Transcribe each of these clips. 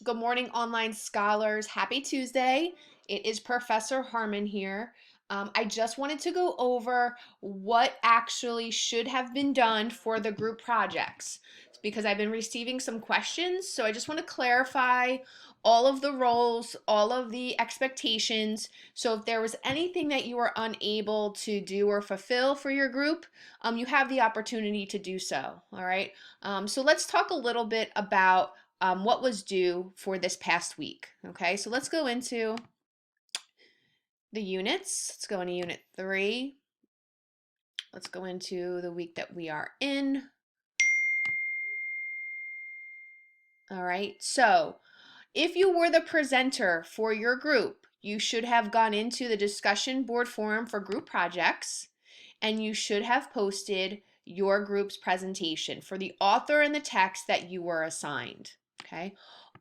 Good morning, online scholars. Happy Tuesday. It is Professor Harmon here. I just wanted to go over what actually should have been done for the group projects because I've been receiving some questions. So I just want to clarify all of the roles, all of the expectations. So if there was anything that you were unable to do or fulfill for your group, you have the opportunity to do so. All right. So let's talk a little bit about what was due for this past week. Okay, so let's go into the units. Let's go into unit 3. Let's go into the week that we are in. All right, so if you were the presenter for your group, you should have gone into the discussion board forum for group projects, and you should have posted your group's presentation for the author and the text that you were assigned. Okay,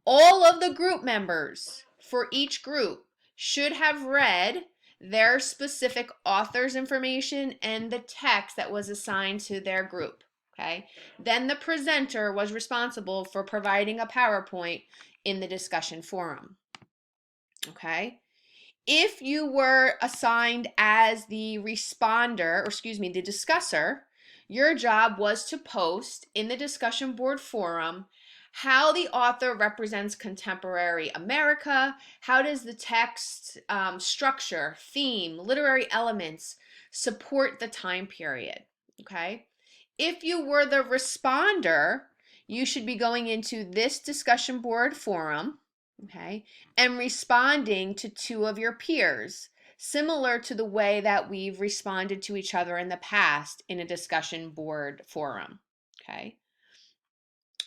all of the group members for each group should have read their specific author's information and the text that was assigned to their group. Okay. Then the presenter was responsible for providing a PowerPoint in the discussion forum. Okay. If you were assigned as the responder, or excuse me, the discusser, your job was to post in the discussion board forum how the author represents contemporary America, how does the text structure, theme, literary elements support the time period, okay? If you were the responder, you should be going into this discussion board forum, okay, and responding to two of your peers, similar to the way that we've responded to each other in the past in a discussion board forum, okay?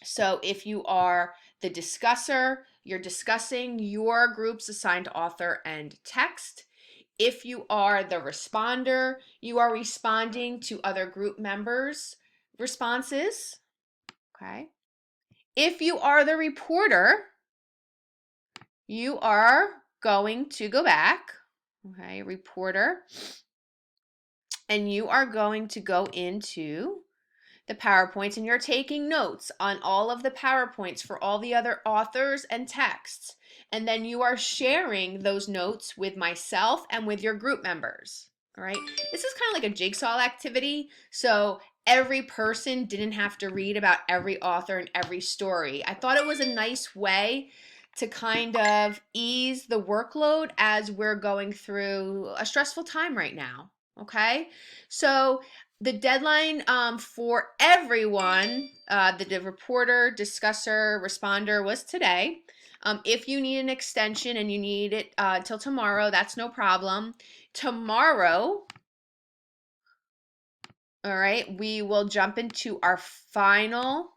So if you are the discusser, you're discussing your group's assigned author and text. If you are the responder, you are responding to other group members' responses, okay? If you are the reporter, you are going to go back, okay, reporter, and you are going to go into the PowerPoints and you're taking notes on all of the PowerPoints for all the other authors and texts. And then you are sharing those notes with myself and with your group members. All right. This is kind of like a jigsaw activity. So every person didn't have to read about every author and every story. I thought it was a nice way to kind of ease the workload as we're going through a stressful time right now. Okay. So the deadline for everyone, the reporter, discusser, responder, was today. If you need an extension and you need it till tomorrow, that's no problem. Tomorrow, all right, we will jump into our final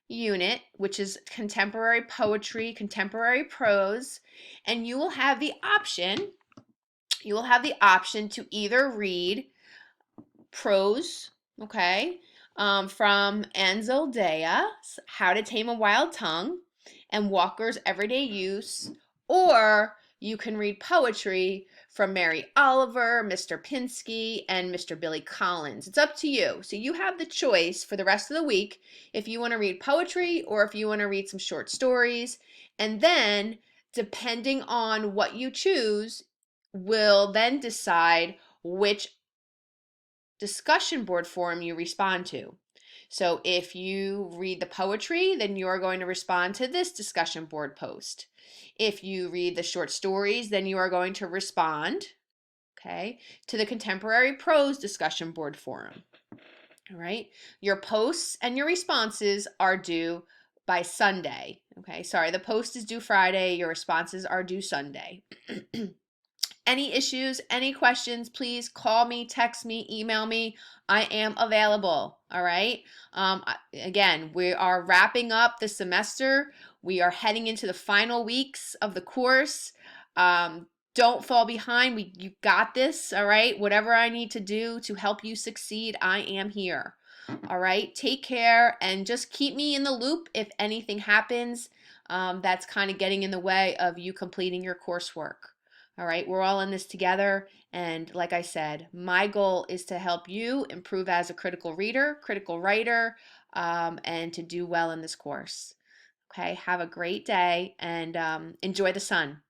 unit, which is contemporary poetry, contemporary prose, and you will have the option. You will have the option to either read prose, okay, from Ansel Daya's How to Tame a Wild Tongue and Walker's Everyday Use, or you can read poetry from Mary Oliver, Mr. Pinsky, and Mr. Billy Collins. It's up to you. So you have the choice for the rest of the week if you want to read poetry or if you want to read some short stories. And then, depending on what you choose, will then decide which discussion board forum you respond to. So if you read the poetry, then you're going to respond to this discussion board post. If you read the short stories, then you are going to respond, okay, to the contemporary prose discussion board forum. All right. Your posts and your responses are due by Sunday. Okay. Sorry, the post is due Friday. Your responses are due Sunday. Any issues, any questions, please call me, text me, email me. I am available. All right. Again, we are wrapping up the semester. We are heading into the final weeks of the course. Don't fall behind. You got this. All right. Whatever I need to do to help you succeed, I am here. All right. Take care and just keep me in the loop if anything happens that's kind of getting in the way of you completing your coursework. All right, we're all in this together. And like I said, my goal is to help you improve as a critical reader, critical writer, and to do well in this course. Okay, have a great day and enjoy the sun.